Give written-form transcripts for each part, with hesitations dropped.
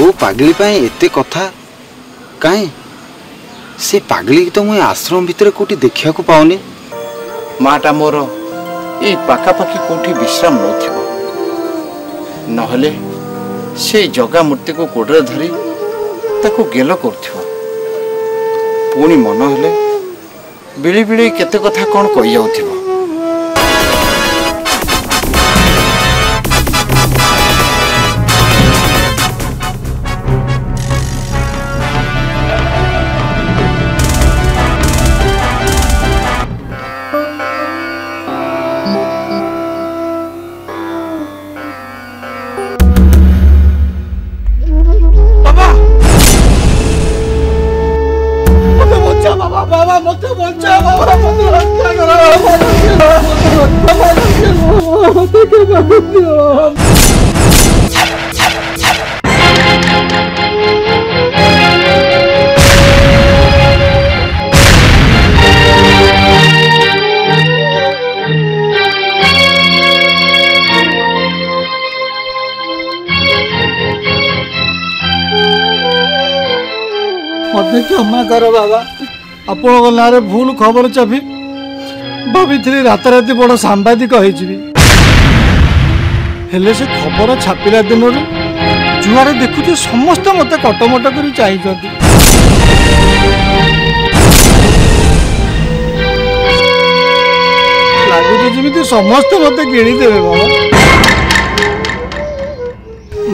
जो पागली पाए एते कथा काहे से पागली तो मुझे आश्रम भितर कोठी देखा को पाऊनी। माटा मोर ये पाखापाखि कोठी विश्राम नथिबो नहले से जगा मूर्ति को कोडरे धरी ताको गेल करथिबो पुणी मन हेले बिली बिली केते कथा कोन कहि जाउथिबो। मत क्षमा कर बाबा आपण ना भूल खबर चाबी भाभी रात राति बड़ सांबादिक हेले से खबर छापिला दिन जुआरे देखुचे समस्ते मत कटमट कर चाहिए लगुच जमी समस्ते मत गिणीदेवे बाबा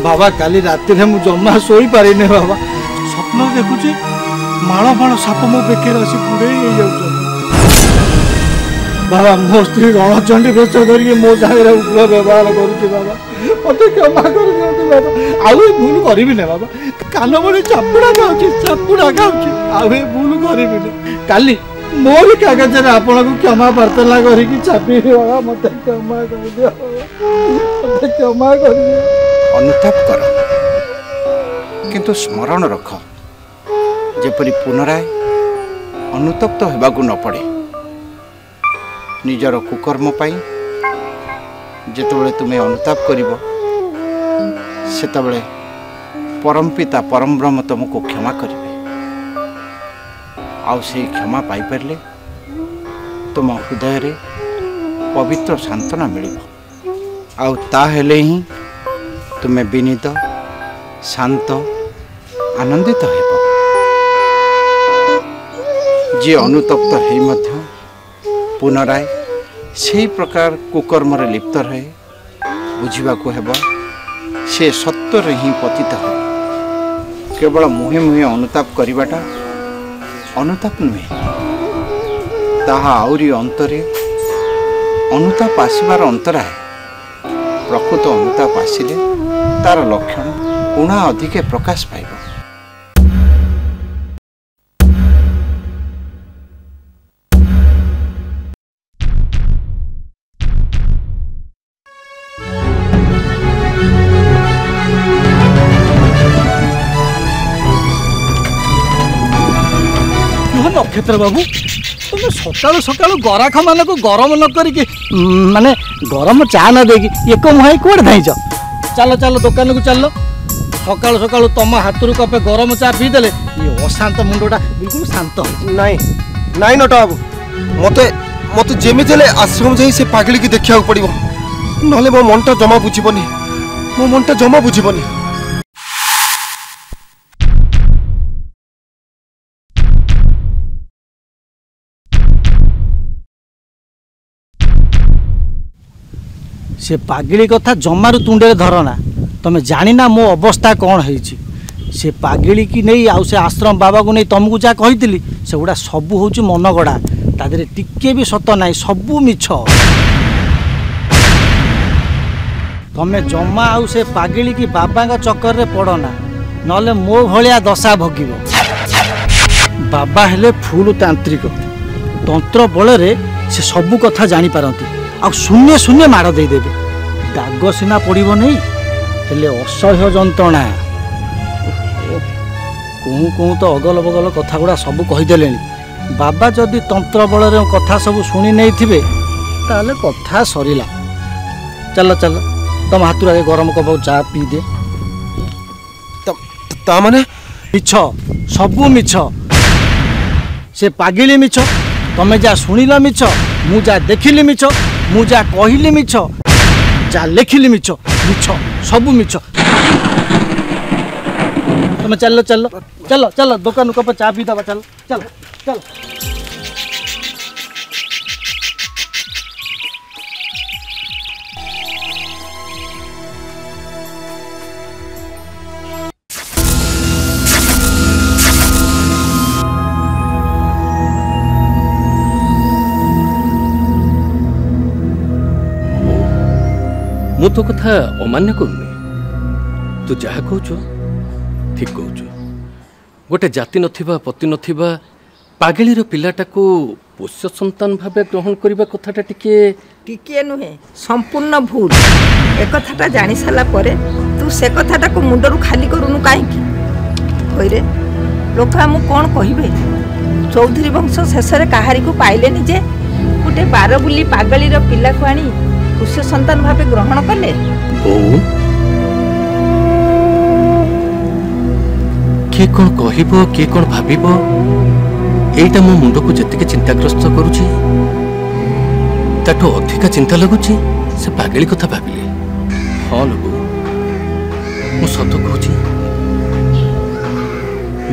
बाबा काली राति मु जमा शोई पारे बाबा स्वप्न देखुचे माड़ माड़ साप मो बेके आसी गुड़े बाबा मो स्त्री रणचंडी वेश धरिक मो सागर उग्र व्यवहार करुच्ची बाबा मत क्षमा कर बाबा आउ भूल करी ना बाबा कान बड़े चापुड़ा खाऊची आउ भूल करी काली मोर कागज आपन को क्षमा प्रार्थना करके छापी बाबा मत क्षमा कर दियो मत क्षमा कर अनुताप कर किंतु स्मरण रख जेपरी पुनराय अनुतप्त होबाकू न पड़े निजर कुकर्म पाई जेतेबेले तुम्हें अनुताप करिवो सेतेबेले परमपिता परम ब्रह्म तुमको क्षमा करिवे आउ से क्षमा पाई परले तुम हृदय रे पवित्र सांत्वना मिलिबो आउ ता हेले ही तुम्हें विनीत शांत आनंदित हेबो। जे अनुतप्त है मध्य पुनराय से प्रकार कुकर्म लिप्त रहे बुझा हेब से सत्तर ही पतित हो केवल मुहे मुहे अनुताप करवाटा अनुताप नुहे ताहा आउरी अंतरे अनुताप आसबार अंतराय प्रकृत अनुताप आसिले तार लक्षण गुणा अधिके प्रकाश पाइब। नक्षत्र बाबू तुम सकालू सकालू गराख मान को गरम न करी माने गरम चा न देगी एक मुहाई कौन धाइच चलो चलो दुकान को चलो सकालू सकालू तुम हाथ कपे गरम चा पीदेले ये अशांत मुंडा बिल्कुल शांत नाई नाई नटा बाबू मत मत जेमी आश्रम जाई से पागली की देखा पड़ो ना मो मनटा जमा बुझीबनी मो मनटा जमा बुझीबनी। से पागिली कथा जमारू तुंडे धरना तमें जाना मो अवस्था कौन है से पागिली की नहीं आउ से आश्रम बाबा को नहीं तुमको जहाँ कही से गुड़ा सब हूँ मनगढ़ा तादे टिके भी सत ना सबू मिछ तमें जमा आउ से पागिली की बाबा चक्कर रे पड़ना नले मो भलिया दशा भोगिब। बाबा हेले फुल तांत्रिक तंत्र बल से सबू कथा जानी पारती आ शून्य शून्य माड़ देदेवे दाग सीना पड़ो नहीं हेले असह्य जंत्रणा कहूँ कहूँ तो अगल बगल कथा गुड़ा सब कहीदे बाबा जदि तंत्र बल कथा सब शुणी नहीं थे ताले कथा सरीला। चल चल तुम हाथ आगे गरम कप चा पी दे ता माने मिछ सबू मिछ से पागिली मिछ तमे जा शुणिल मिछ मु जा देखिली मिछ मु जा कहली मिछ जा लेखिली मिछ मिछ सबू मिछ तमे चलो चलो चलो चलो दुकान को चा पी दबा चलो चलो चलो मु तो कथा अमान्य करूनी तू जहा कहु ठीक कहु गोटे जाति नथिबा पति नथिबा पागेलीर पिलाटा को पोष्य संतान भावे ग्रहण करबा कथाटा टिके नुहे संपूर्ण भूल एक कथाटा जानि साला परे तू से कथाटा को मुंडरू खाली करूनु काहे की होइरे लोक हम कोन कहिबे चौधरी वंश शेष रे कहारी को पाइले नि जे गोटे 12 बुली पागलीर पिला को आनी पुष्य संतान भावे ग्रहण कले किए कौन कहब किए कौन भाव यहीटा मो मुंड को जी चिंताग्रस्त करुच्ची ताठू अधिका चिंता लगुच से पागेली कथा भाविले हाँ लगू मु सत कहूँ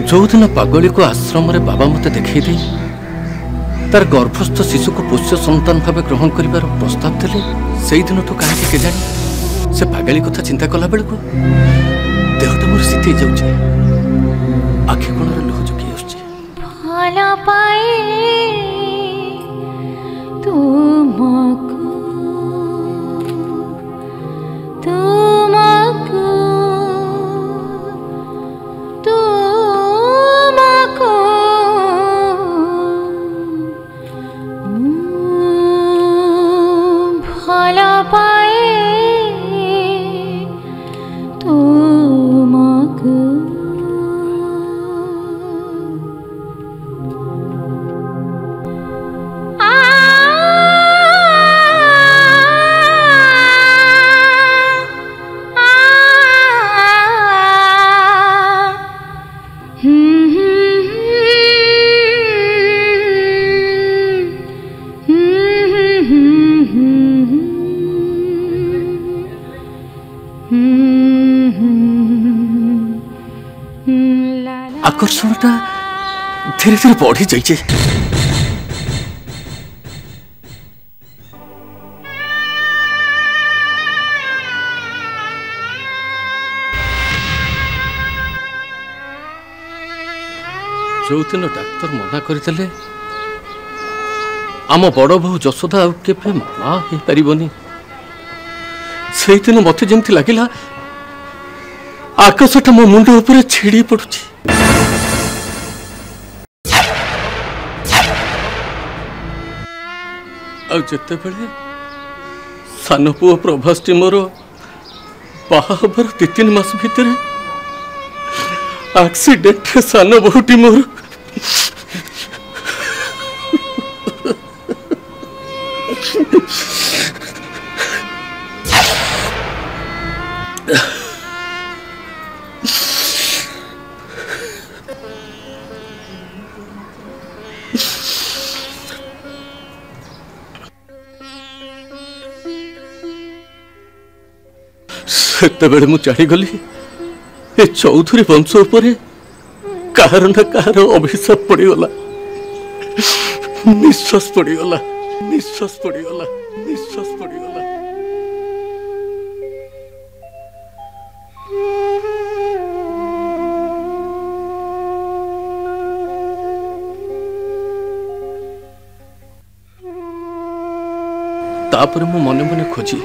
जो दिन पागली को आश्रम रे बाबा मते देखई दे तार गर्भस्थ शिशु को पोष्य संतान भाव ग्रहण कर प्रस्ताव देले से दिन तो कहीं के जानी से पागली कथा चिंता कला बेल को देहटा मोर शीत जाऊे आखि कोणर लुह झुकी आकर्षणटा धीरे धीरे बढ़ी जाइए जो दिन डाक्तर मना करते आम बड़ बहु जशोदा आके माँ हो पारनी से दिन मत जमी लगिला आकाशटा मो मुंड उपर छिड़ी पड़ुची आते बेले सान पुओ प्रभासटी मोर बाहाबर 2-3 मास भितर एक्सीडेंट सान बहुटी मोर सेतेबेले मु जानिगली ए चौधरी वंश उपरे कहार ना कहार अभिशाप पड़गला निश्वास पड़गला निश्वास पड़गला निश्वास पड़गला तापर मु मने मने खोजी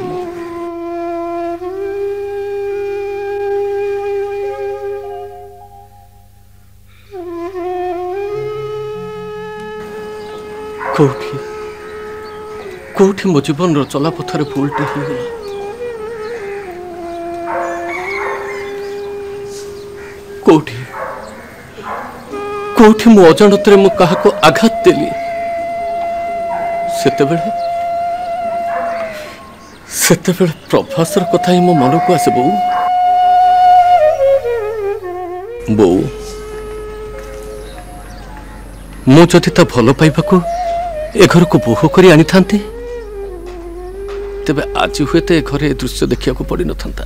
कोठी कोठी मो जीवन चला पथर भूलटे होगला कोठी कोठी मो अजाणत मु क्या आघात देली सेतेबेले प्रभासर कथा ही मो मन को आसे बो ବୋଉ ମୁଁ ଯଦି ତା ଭଲ ପାଇବାକୁ ଏ ଘରକୁ ବୋହୂ କରି ଆଣିଥାନ୍ତି ତେବେ ଆଜି ହୁଏତ ଏ ଘରେ ଏ ଦୃଶ୍ୟ ଦେଖିବାକୁ ପଡ଼ିନଥାନ୍ତା।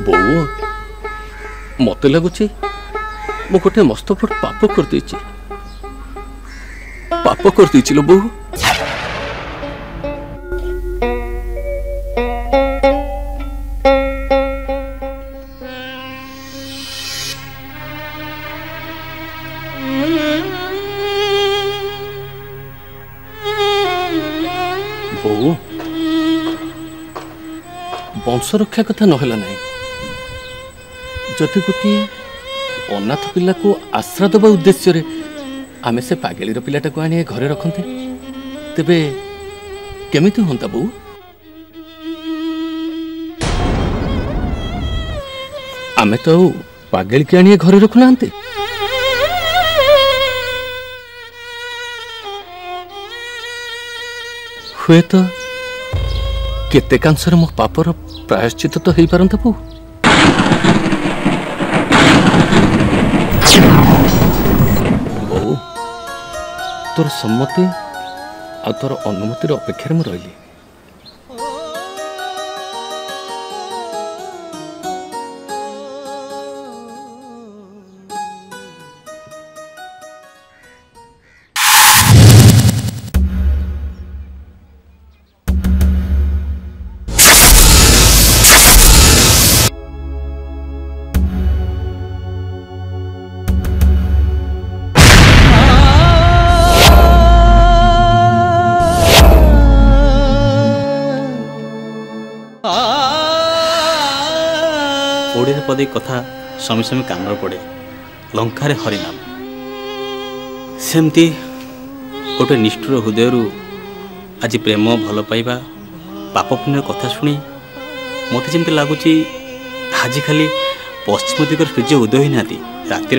ବୋଉ ମତେ ଲାଗୁଛି ମୁଁ ଗୋଟେ ମସ୍ତ ବଡ଼ ପାପ କରିଦେଇଛି। ପାପ କରିଦେଇଛି ଲୋ ବୋଉ। ବୋଉ ବଂଶ ରକ୍ଷା କଥା ନହେଲା ନାହିଁ। ଯଦି ଗୋଟିଏ ଅନାଥ ପିଲାକୁ ଆଶ୍ରା ଦେବା ଉଦ୍ଦେଶ୍ୟରେ ଆମେ ସେ ପାଗେଳିର ପିଲାଟାକୁ ଆଣି ଘରେ ରଖନ୍ତେ ତେବେ କେମିତି ହୁଅନ୍ତା ବୋଉ? ଆମେ ତ ଆଉ ପାଗେଳିକି ଆଣି ଘରେ ରଖୁନାହାନ୍ତି। ହୁଏତ କେତେ କାଂଶରେ ମୋ ପାପର ପ୍ରାୟଶ୍ଚିତ ତ ହେଇପାରନ୍ତା ବୋଉ। ବୋଉ ତୋର ସମ୍ମତି ଆଉ ତୋର ଅନୁମତିର ଅପେକ୍ଷାରେ ମୁଁ ରହିଲି। ओडिया पदे कथा समय समय कान पड़े लंकारे हरिनाम सेमती गोटे निष्ठुर हृदय आज प्रेम भल पाइबा पाप पुण्य कथा शुणी मत जमी लगुच आज खाली पश्चिम दिगर सूर्य उदय होना रातिर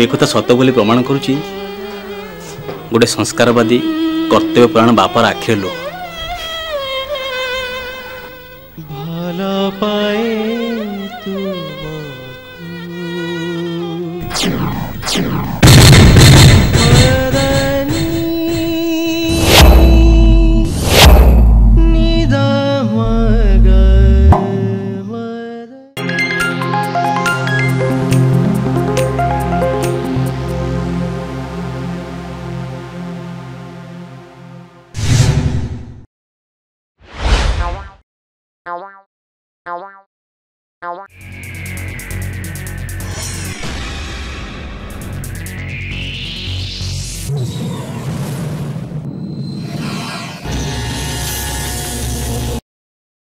एक सत बोली प्रमाण करुच्ची गोटे संस्कारवादी कर्तव्य प्राण बापार आखिर लो भल पाए Wow.